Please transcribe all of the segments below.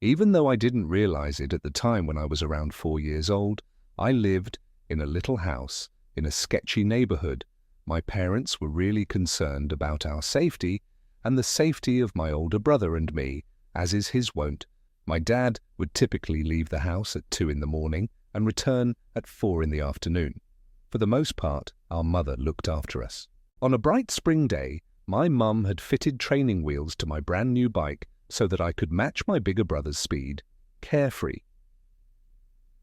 Even though I didn't realize it at the time when I was around 4 years old, I lived in a little house in a sketchy neighborhood. My parents were really concerned about our safety and the safety of my older brother and me, as is his wont. My dad would typically leave the house at 2 in the morning and return at 4 in the afternoon. For the most part, our mother looked after us. On a bright spring day, my mum had fitted training wheels to my brand new bike so that I could match my bigger brother's speed, carefree.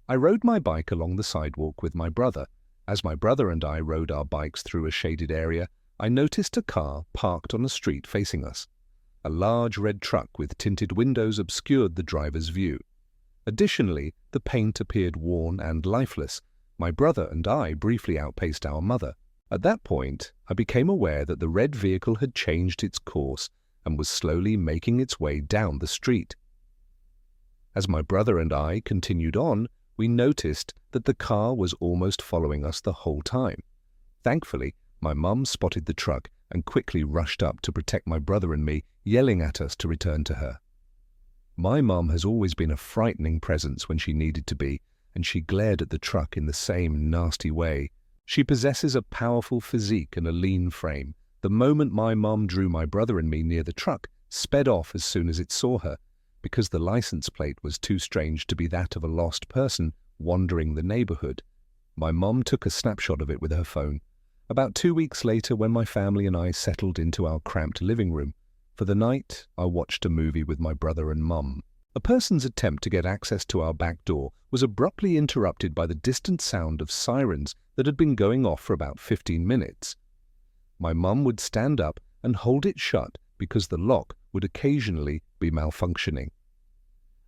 I rode my bike along the sidewalk with my brother. As my brother and I rode our bikes through a shaded area, I noticed a car parked on a street facing us. A large red truck with tinted windows obscured the driver's view. Additionally, the paint appeared worn and lifeless. My brother and I briefly outpaced our mother. At that point, I became aware that the red vehicle had changed its course and was slowly making its way down the street. As my brother and I continued on, we noticed that the car was almost following us the whole time. Thankfully, my mum spotted the truck and quickly rushed up to protect my brother and me, yelling at us to return to her. My mum has always been a frightening presence when she needed to be, and she glared at the truck in the same nasty way. She possesses a powerful physique and a lean frame. The moment my mum drew my brother and me near the truck, sped off as soon as it saw her, because the license plate was too strange to be that of a lost person wandering the neighborhood. My mum took a snapshot of it with her phone. About 2 weeks later, when my family and I settled into our cramped living room, for the night, I watched a movie with my brother and mum. A person's attempt to get access to our back door was abruptly interrupted by the distant sound of sirens that had been going off for about 15 minutes. My mum would stand up and hold it shut because the lock would occasionally be malfunctioning.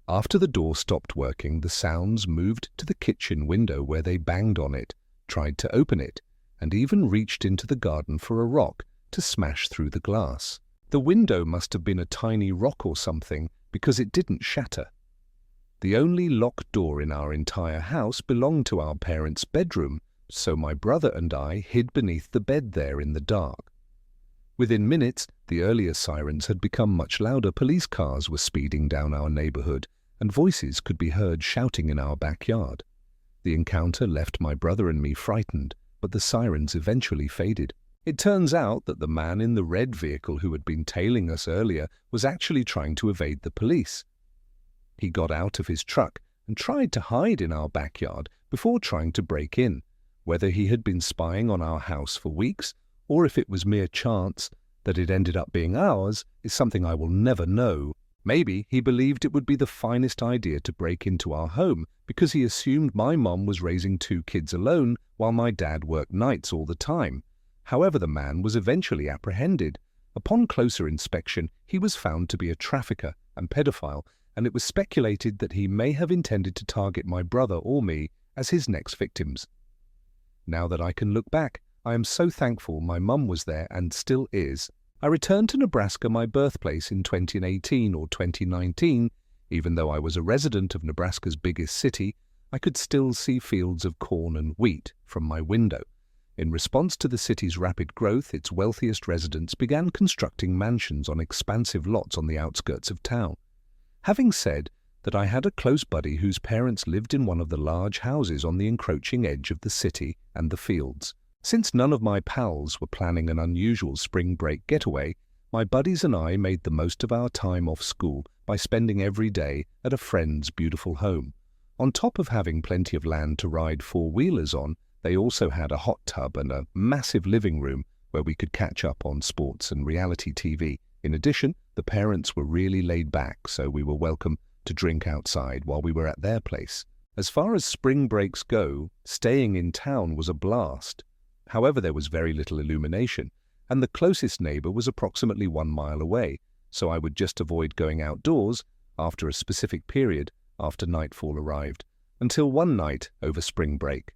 After the door stopped working, the sounds moved to the kitchen window where they banged on it, tried to open it, and even reached into the garden for a rock to smash through the glass. The window must have been a tiny rock or something because it didn't shatter. The only locked door in our entire house belonged to our parents' bedroom, so my brother and I hid beneath the bed there in the dark. Within minutes, the earlier sirens had become much louder. Police cars were speeding down our neighborhood, and voices could be heard shouting in our backyard. The encounter left my brother and me frightened, but the sirens eventually faded. It turns out that the man in the red vehicle who had been tailing us earlier was actually trying to evade the police. He got out of his truck and tried to hide in our backyard before trying to break in. Whether he had been spying on our house for weeks, or if it was mere chance that it ended up being ours, is something I will never know. Maybe he believed it would be the finest idea to break into our home because he assumed my mom was raising 2 kids alone while my dad worked nights all the time. However, the man was eventually apprehended. Upon closer inspection, he was found to be a trafficker and pedophile, and it was speculated that he may have intended to target my brother or me as his next victims. Now that I can look back, I am so thankful my mum was there and still is. I returned to Nebraska, my birthplace, in 2018 or 2019. Even though I was a resident of Nebraska's biggest city, I could still see fields of corn and wheat from my window. In response to the city's rapid growth, its wealthiest residents began constructing mansions on expansive lots on the outskirts of town. Having said that, I had a close buddy whose parents lived in one of the large houses on the encroaching edge of the city and the fields. Since none of my pals were planning an unusual spring break getaway, my buddies and I made the most of our time off school by spending every day at a friend's beautiful home. On top of having plenty of land to ride 4-wheelers on, they also had a hot tub and a massive living room where we could catch up on sports and reality TV. In addition, the parents were really laid back, so we were welcome to drink outside while we were at their place. As far as spring breaks go, staying in town was a blast. However, there was very little illumination, and the closest neighbor was approximately 1 mile away, so I would just avoid going outdoors after a specific period after nightfall arrived, until one night over spring break.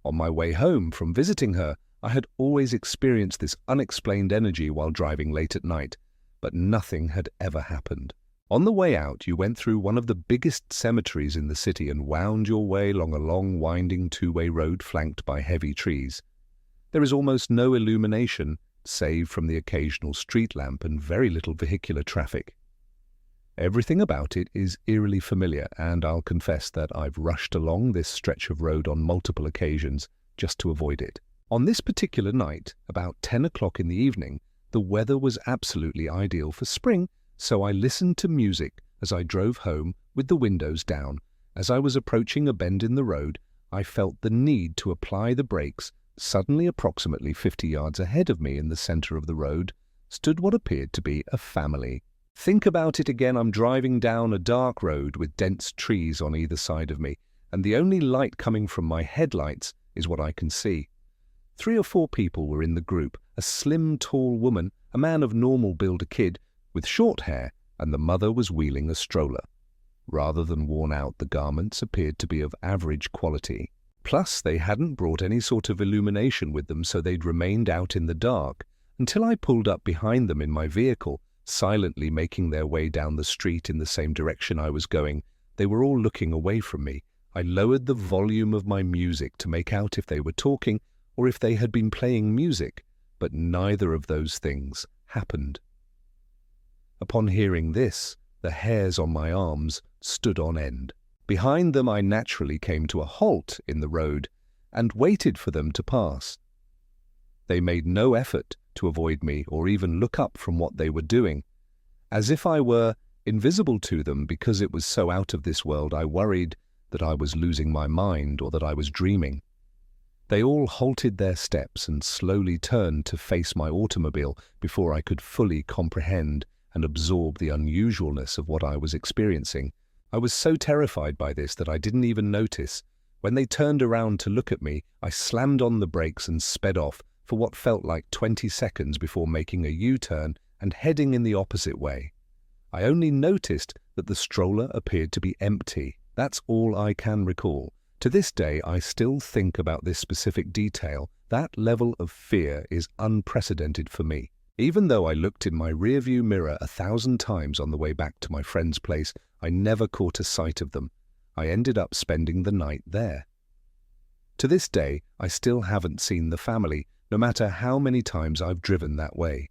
On my way home from visiting her, I had always experienced this unexplained energy while driving late at night, but nothing had ever happened. On the way out, you went through one of the biggest cemeteries in the city and wound your way along a long, winding 2-way road flanked by heavy trees. There is almost no illumination, save from the occasional street lamp, and very little vehicular traffic. Everything about it is eerily familiar, and I'll confess that I've rushed along this stretch of road on multiple occasions just to avoid it. On this particular night, about 10 o'clock in the evening, the weather was absolutely ideal for spring, so I listened to music as I drove home with the windows down. As I was approaching a bend in the road, I felt the need to apply the brakes. Suddenly, approximately 50 yards ahead of me in the center of the road, stood what appeared to be a family. Think about it again. I'm driving down a dark road with dense trees on either side of me, and the only light coming from my headlights is what I can see. 3 or 4 people were in the group: a slim, tall woman, a man of normal build, a kid with short hair, and the mother was wheeling a stroller. Rather than worn out, the garments appeared to be of average quality. Plus, they hadn't brought any sort of illumination with them, so they'd remained out in the dark until I pulled up behind them in my vehicle, silently making their way down the street in the same direction I was going. They were all looking away from me. I lowered the volume of my music to make out if they were talking or if they had been playing music, but neither of those things happened. Upon hearing this, the hairs on my arms stood on end. Behind them, I naturally came to a halt in the road and waited for them to pass. They made no effort to avoid me or even look up from what they were doing. As if I were invisible to them because it was so out of this world, I worried that I was losing my mind or that I was dreaming. They all halted their steps and slowly turned to face my automobile before I could fully comprehend and absorb the unusualness of what I was experiencing. I was so terrified by this that I didn't even notice. When they turned around to look at me, I slammed on the brakes and sped off for what felt like 20 seconds before making a U-turn and heading in the opposite way. I only noticed that the stroller appeared to be empty. That's all I can recall. To this day, I still think about this specific detail. That level of fear is unprecedented for me. Even though I looked in my rearview mirror 1,000 times on the way back to my friend's place, I never caught a sight of them. I ended up spending the night there. To this day, I still haven't seen the family, no matter how many times I've driven that way.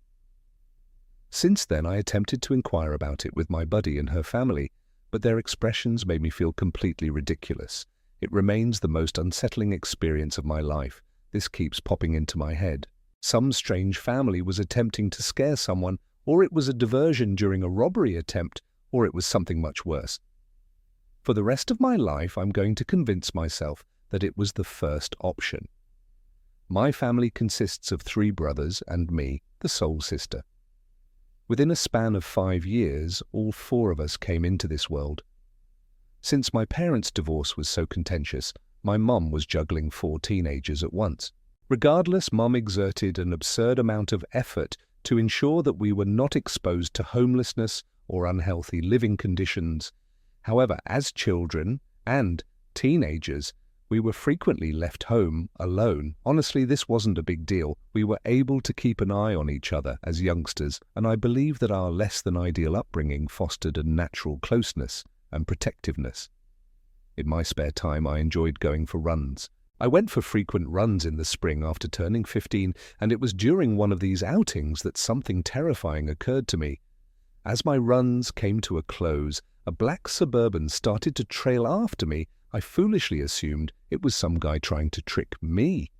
Since then, I attempted to inquire about it with my buddy and her family, but their expressions made me feel completely ridiculous. It remains the most unsettling experience of my life. This keeps popping into my head. Some strange family was attempting to scare someone, or it was a diversion during a robbery attempt, or it was something much worse. For the rest of my life, I'm going to convince myself that it was the first option. My family consists of 3 brothers and me, the sole sister. Within a span of 5 years, all 4 of us came into this world. Since my parents' divorce was so contentious, my mum was juggling 4 teenagers at once. Regardless, Mum exerted an absurd amount of effort to ensure that we were not exposed to homelessness or unhealthy living conditions. However, as children and teenagers, we were frequently left home alone. Honestly, this wasn't a big deal. We were able to keep an eye on each other as youngsters, and I believe that our less-than-ideal upbringing fostered a natural closeness and protectiveness. In my spare time, I enjoyed going for runs. I went for frequent runs in the spring after turning 15, and it was during one of these outings that something terrifying occurred to me. As my runs came to a close, a black Suburban started to trail after me. I foolishly assumed it was some guy trying to trick me.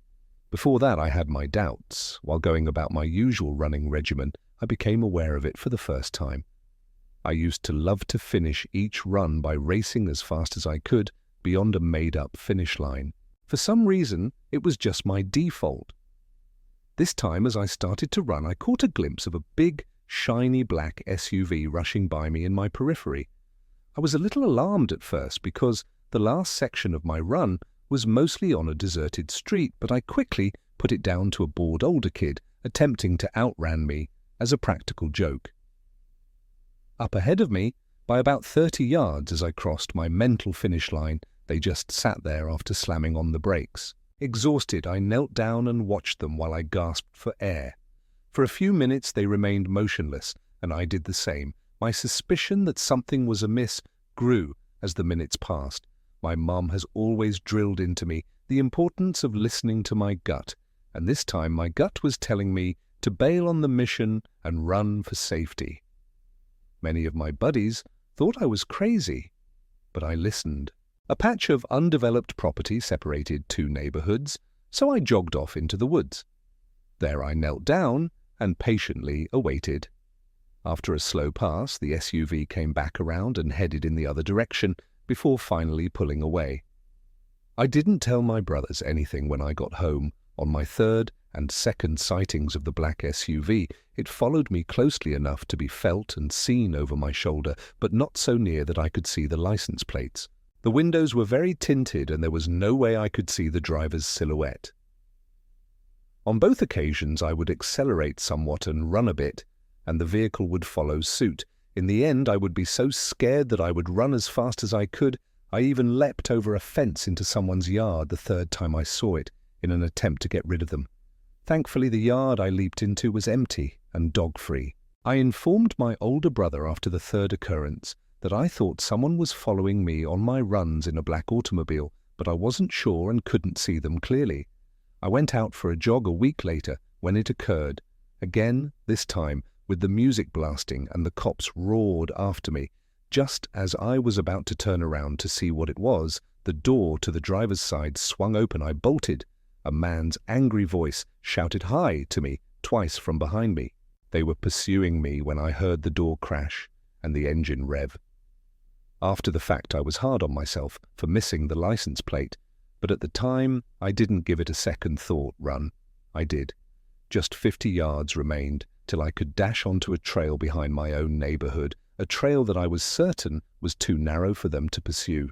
Before that, I had my doubts. While going about my usual running regimen, I became aware of it for the first time. I used to love to finish each run by racing as fast as I could beyond a made-up finish line. For some reason, it was just my default. This time, as I started to run, I caught a glimpse of a big, shiny black SUV rushing by me in my periphery. I was a little alarmed at first because the last section of my run was mostly on a deserted street, but I quickly put it down to a bored older kid attempting to outrun me as a practical joke. Up ahead of me, by about 30 yards as I crossed my mental finish line, they just sat there after slamming on the brakes. Exhausted, I knelt down and watched them while I gasped for air. For a few minutes they remained motionless, and I did the same. My suspicion that something was amiss grew as the minutes passed. My mum has always drilled into me the importance of listening to my gut, and this time my gut was telling me to bail on the mission and run for safety. Many of my buddies thought I was crazy, but I listened. A patch of undeveloped property separated two neighborhoods, so I jogged off into the woods. There I knelt down and patiently awaited. After a slow pass, the SUV came back around and headed in the other direction before finally pulling away. I didn't tell my brothers anything when I got home. On my third and second sightings of the black SUV, it followed me closely enough to be felt and seen over my shoulder, but not so near that I could see the license plates. The windows were very tinted and there was no way I could see the driver's silhouette. On both occasions I would accelerate somewhat and run a bit, and the vehicle would follow suit. In the end I would be so scared that I would run as fast as I could. I even leapt over a fence into someone's yard the third time I saw it, in an attempt to get rid of them. Thankfully the yard I leaped into was empty and dog-free. I informed my older brother after the third occurrence that I thought someone was following me on my runs in a black automobile, but I wasn't sure and couldn't see them clearly. I went out for a jog a week later when it occurred. Again, this time, with the music blasting and the cops roared after me. Just as I was about to turn around to see what it was, the door to the driver's side swung open. I bolted. A man's angry voice shouted "Hi" to me twice from behind me. They were pursuing me when I heard the door crash and the engine rev. After the fact, I was hard on myself for missing the license plate, but at the time I didn't give it a second thought. Run. I did. Just 50 yards remained till I could dash onto a trail behind my own neighborhood, a trail that I was certain was too narrow for them to pursue.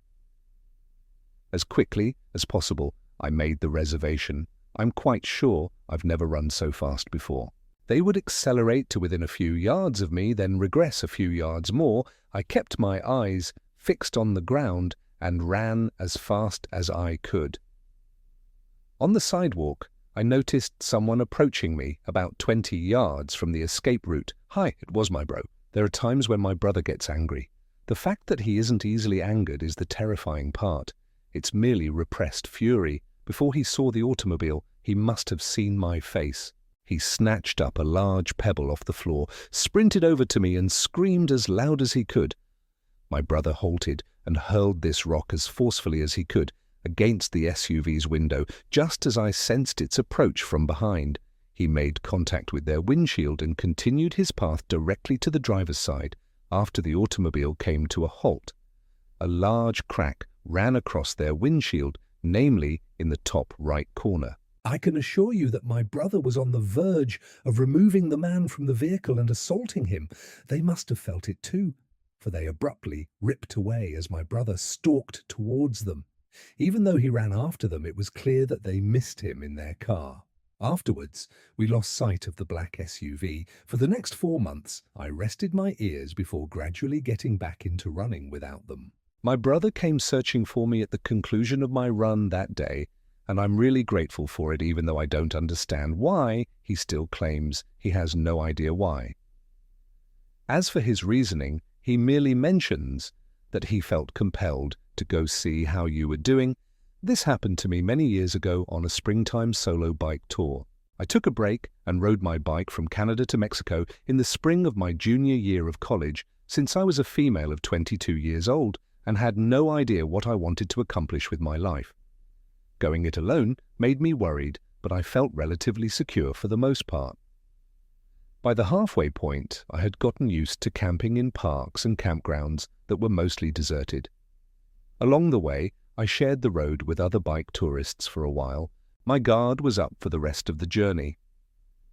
As quickly as possible, I made the reservation. I'm quite sure I've never run so fast before. They would accelerate to within a few yards of me, then regress a few yards more. I kept my eyes fixed on the ground and ran as fast as I could. On the sidewalk, I noticed someone approaching me about 20 yards from the escape route. Hi, it was my bro. There are times when my brother gets angry. The fact that he isn't easily angered is the terrifying part. It's merely repressed fury. Before he saw the automobile, he must have seen my face. He snatched up a large pebble off the floor, sprinted over to me and screamed as loud as he could. My brother halted and hurled this rock as forcefully as he could against the SUV's window. Just as I sensed its approach from behind, he made contact with their windshield and continued his path directly to the driver's side. After the automobile came to a halt, a large crack ran across their windshield, namely in the top right corner. I can assure you that my brother was on the verge of removing the man from the vehicle and assaulting him. They must have felt it too, for they abruptly ripped away as my brother stalked towards them. Even though he ran after them, it was clear that they missed him in their car. Afterwards, we lost sight of the black SUV. For the next 4 months, I rested my ears before gradually getting back into running without them. My brother came searching for me at the conclusion of my run that day, and I'm really grateful for it, even though I don't understand why. He still claims he has no idea why. As for his reasoning, he merely mentions that he felt compelled to go see how you were doing. This happened to me many years ago on a springtime solo bike tour. I took a break and rode my bike from Canada to Mexico in the spring of my junior year of college, since I was a female of 22 years old and had no idea what I wanted to accomplish with my life. Going it alone made me worried, but I felt relatively secure for the most part. By the halfway point, I had gotten used to camping in parks and campgrounds that were mostly deserted. Along the way, I shared the road with other bike tourists for a while. My guard was up for the rest of the journey.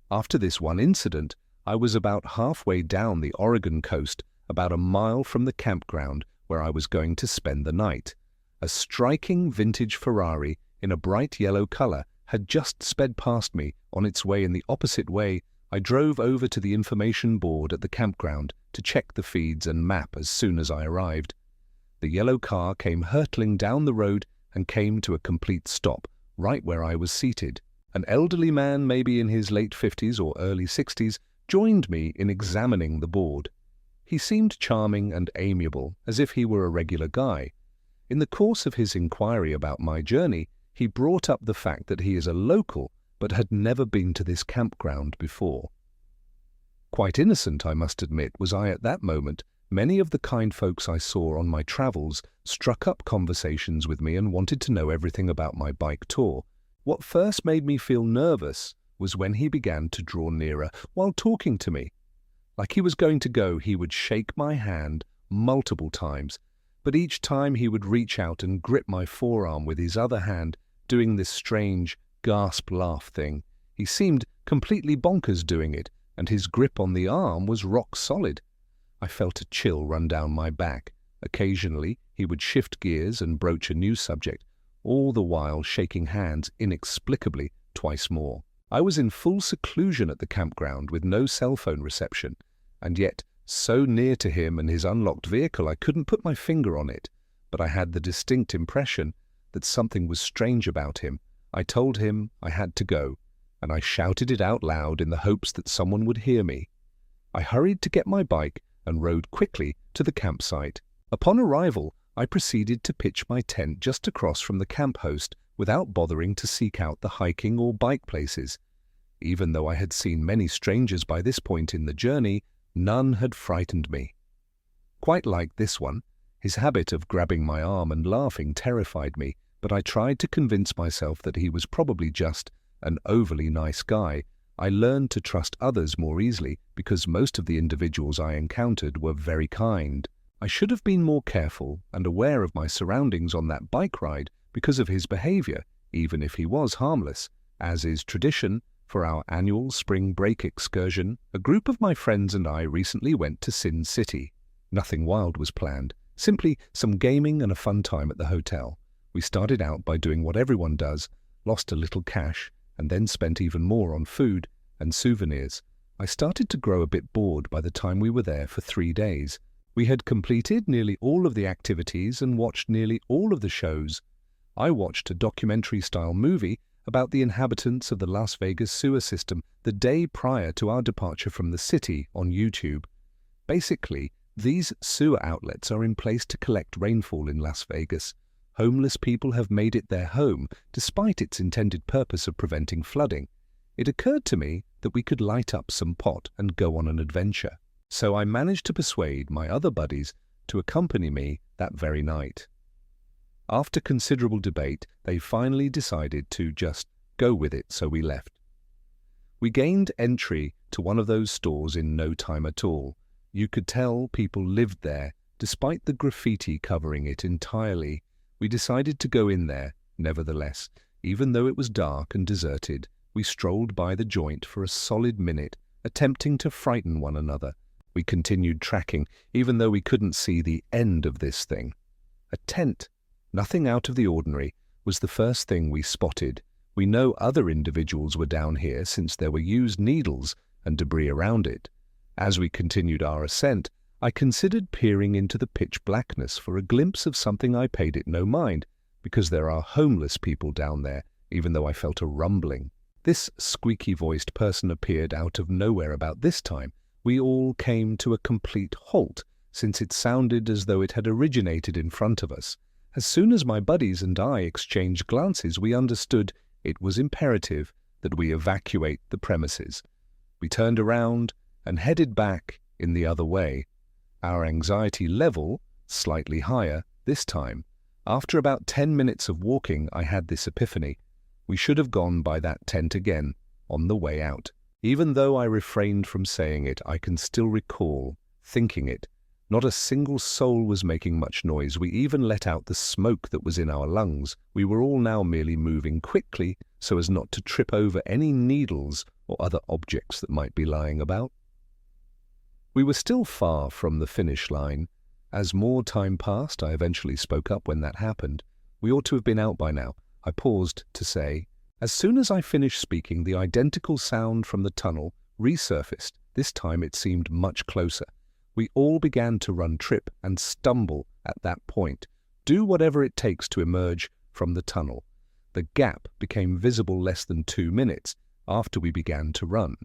After this one incident, I was about halfway down the Oregon coast, about a mile from the campground where I was going to spend the night. A striking vintage Ferrari in a bright yellow color had just sped past me on its way in the opposite way. I drove over to the information board at the campground to check the feeds and map as soon as I arrived. The yellow car came hurtling down the road and came to a complete stop right where I was seated. An elderly man, maybe in his late 50s or early 60s, joined me in examining the board. He seemed charming and amiable, as if he were a regular guy. In the course of his inquiry about my journey, he brought up the fact that he is a local but had never been to this campground before. Quite innocent, I must admit, was I at that moment, Many of the kind folks I saw on my travels struck up conversations with me and wanted to know everything about my bike tour. What first made me feel nervous was when he began to draw nearer while talking to me. Like he was going to go, he would shake my hand multiple times, but each time he would reach out and grip my forearm with his other hand, doing this strange gasp laugh thing. He seemed completely bonkers doing it, and his grip on the arm was rock solid. I felt a chill run down my back. Occasionally, he would shift gears and broach a new subject, all the while shaking hands inexplicably twice more. I was in full seclusion at the campground with no cell phone reception, and yet so near to him and his unlocked vehicle I couldn't put my finger on it, but I had the distinct impression that something was strange about him. I told him I had to go, and I shouted it out loud in the hopes that someone would hear me. I hurried to get my bike and rode quickly to the campsite. Upon arrival, I proceeded to pitch my tent just across from the camp host without bothering to seek out the hiking or bike places. Even though I had seen many strangers by this point in the journey, none had frightened me. Quite like this one, his habit of grabbing my arm and laughing terrified me, but I tried to convince myself that he was probably just an overly nice guy. I learned to trust others more easily because most of the individuals I encountered were very kind. I should have been more careful and aware of my surroundings on that bike ride because of his behavior, even if he was harmless. As is tradition, for our annual spring break excursion, a group of my friends and I recently went to Sin City. Nothing wild was planned, simply some gaming and a fun time at the hotel. We started out by doing what everyone does, lost a little cash, and then spent even more on food and souvenirs. I started to grow a bit bored by the time we were there for 3 days. We had completed nearly all of the activities and watched nearly all of the shows. I watched a documentary-style movie about the inhabitants of the Las Vegas sewer system the day prior to our departure from the city on YouTube. Basically, these sewer outlets are in place to collect rainfall in Las Vegas. Homeless people have made it their home, despite its intended purpose of preventing flooding. It occurred to me that we could light up some pot and go on an adventure. So I managed to persuade my other buddies to accompany me that very night. After considerable debate, they finally decided to just go with it, so we left. We gained entry to one of those stores in no time at all. You could tell people lived there, despite the graffiti covering it entirely. We decided to go in there, nevertheless. Even though it was dark and deserted, we strolled by the joint for a solid minute, attempting to frighten one another. We continued tracking, even though we couldn't see the end of this thing. A tent, nothing out of the ordinary, was the first thing we spotted. We know other individuals were down here since there were used needles and debris around it. As we continued our ascent, I considered peering into the pitch blackness for a glimpse of something. I paid it no mind, because there are homeless people down there, even though I felt a rumbling. This squeaky-voiced person appeared out of nowhere about this time. We all came to a complete halt, since it sounded as though it had originated in front of us. As soon as my buddies and I exchanged glances, we understood it was imperative that we evacuate the premises. We turned around and headed back in the other way. Our anxiety level slightly higher this time. After about 10 minutes of walking, I had this epiphany. We should have gone by that tent again on the way out. Even though I refrained from saying it, I can still recall thinking it. Not a single soul was making much noise. We even let out the smoke that was in our lungs. We were all now merely moving quickly so as not to trip over any needles or other objects that might be lying about. We were still far from the finish line. As more time passed, I eventually spoke up when that happened. We ought to have been out by now, I paused to say. As soon as I finished speaking, the identical sound from the tunnel resurfaced. This time it seemed much closer. We all began to run, trip, and stumble at that point. Do whatever it takes to emerge from the tunnel. The gap became visible less than 2 minutes after we began to run.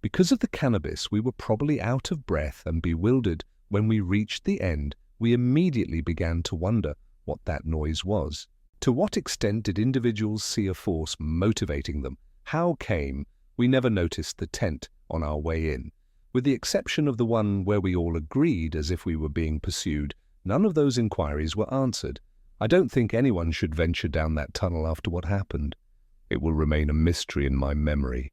Because of the cannabis, we were probably out of breath and bewildered. When we reached the end, we immediately began to wonder what that noise was. To what extent did individuals see a force motivating them? How came we never noticed the tent on our way in? With the exception of the one where we all agreed as if we were being pursued, none of those inquiries were answered. I don't think anyone should venture down that tunnel after what happened. It will remain a mystery in my memory.